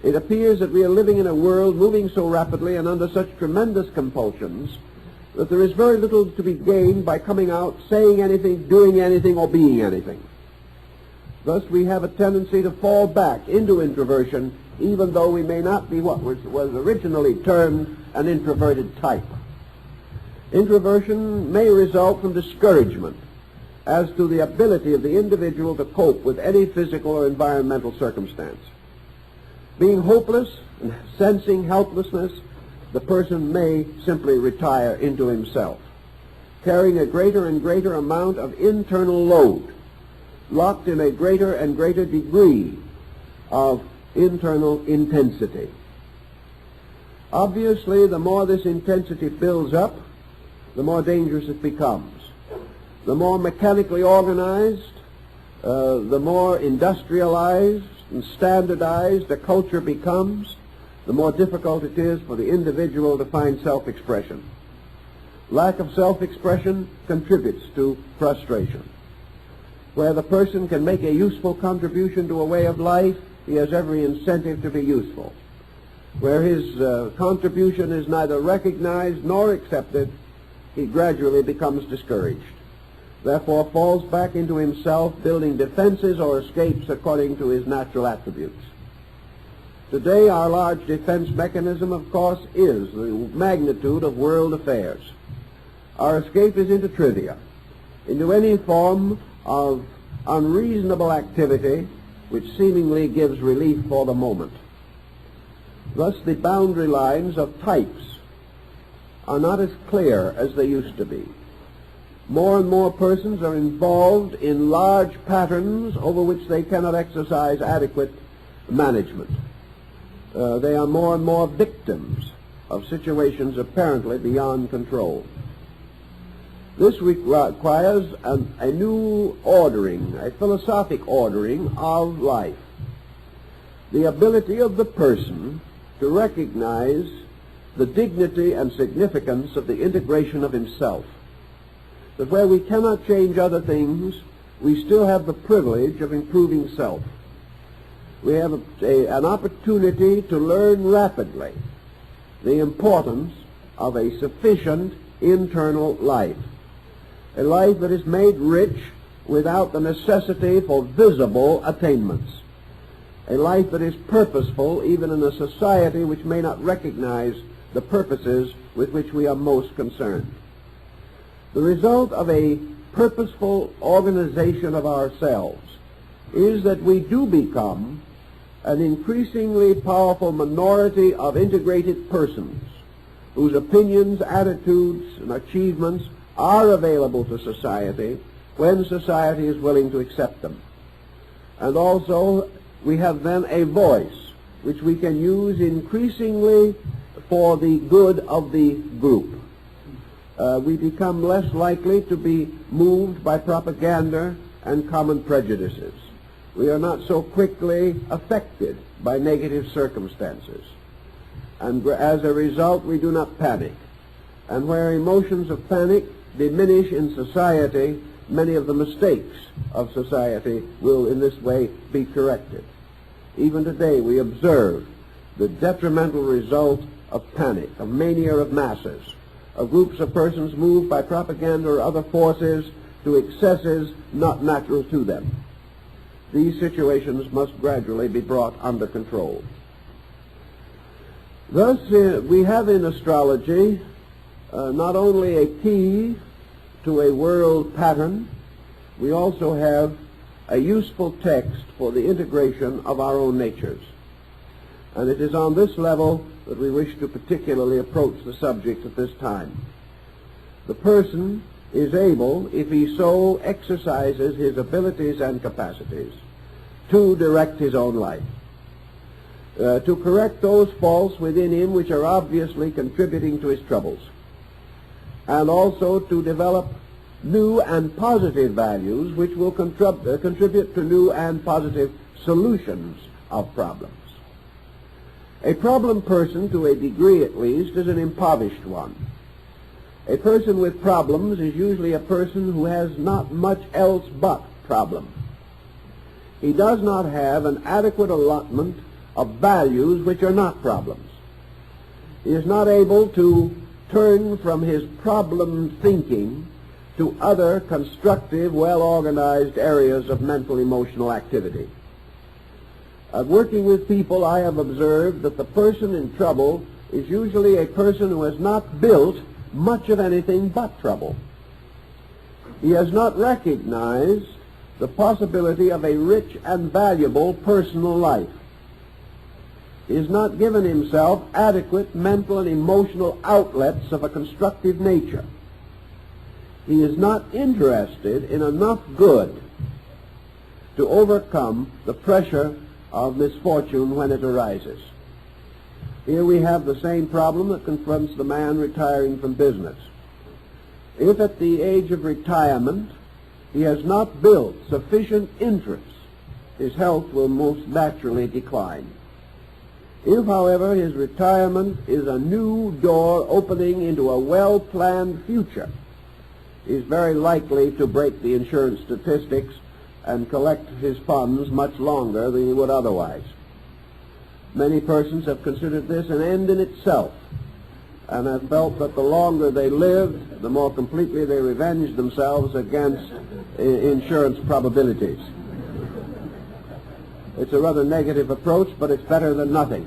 It appears that we are living in a world moving so rapidly and under such tremendous compulsions that there is very little to be gained by coming out, saying anything, doing anything, or being anything. Thus we have a tendency to fall back into introversion, even though we may not be what was originally termed an introverted type. Introversion may result from discouragement as to the ability of the individual to cope with any physical or environmental circumstance. Being hopeless and sensing helplessness, the person may simply retire into himself, carrying a greater and greater amount of internal load, locked in a greater and greater degree of internal intensity. Obviously, the more this intensity builds up, the more dangerous it becomes. The more mechanically organized, the more industrialized and standardized a culture becomes, the more difficult it is for the individual to find self-expression. Lack of self-expression contributes to frustration. Where the person can make a useful contribution to a way of life, he has every incentive to be useful. Where his contribution is neither recognized nor accepted, he gradually becomes discouraged. Therefore falls back into himself, building defenses or escapes according to his natural attributes. Today our large defense mechanism, of course, is the magnitude of world affairs. Our escape is into trivia, into any form of unreasonable activity which seemingly gives relief for the moment. Thus the boundary lines of types are not as clear as they used to be. More and more persons are involved in large patterns over which they cannot exercise adequate management. They are more and more victims of situations apparently beyond control. This requires a new ordering, a philosophic ordering of life. The ability of the person to recognize the dignity and significance of the integration of himself. That where we cannot change other things, we still have the privilege of improving self. We have an opportunity to learn rapidly the importance of a sufficient internal life. A life that is made rich without the necessity for visible attainments. A life that is purposeful even in a society which may not recognize the purposes with which we are most concerned. The result of a purposeful organization of ourselves is that we do become an increasingly powerful minority of integrated persons whose opinions, attitudes, and achievements are available to society when society is willing to accept them. And also we have then a voice which we can use increasingly for the good of the group. We become less likely to be moved by propaganda and common prejudices. We are not so quickly affected by negative circumstances. And as a result, we do not panic. And where emotions of panic diminish in society, many of the mistakes of society will in this way be corrected. Even today we observe the detrimental result of panic, of mania of masses, of groups of persons moved by propaganda or other forces to excesses not natural to them. These situations must gradually be brought under control. Thus, we have in astrology not only a key to a world pattern, we also have a useful text for the integration of our own natures. And it is on this level that we wish to particularly approach the subject at this time. The person is able, if he so exercises his abilities and capacities, to direct his own life, to correct those faults within him which are obviously contributing to his troubles, and also to develop new and positive values which will contribute to new and positive solutions of problems. A problem person, to a degree at least, is an impoverished one. A person with problems is usually a person who has not much else but problem. He does not have an adequate allotment of values which are not problems. He is not able to turn from his problem thinking to other constructive, well-organized areas of mental emotional activity. Working with people, I have observed that the person in trouble is usually a person who has not built much of anything but trouble. He has not recognized the possibility of a rich and valuable personal life. He has not given himself adequate mental and emotional outlets of a constructive nature. He is not interested in enough good to overcome the pressure of misfortune when it arises. Here we have the same problem that confronts the man retiring from business. If at the age of retirement he has not built sufficient interest, his health will most naturally decline. If, however, his retirement is a new door opening into a well-planned future, he is very likely to break the insurance statistics and collect his funds much longer than he would otherwise. Many persons have considered this an end in itself, and have felt that the longer they lived, the more completely they revenged themselves against insurance probabilities. It's a rather negative approach, but it's better than nothing.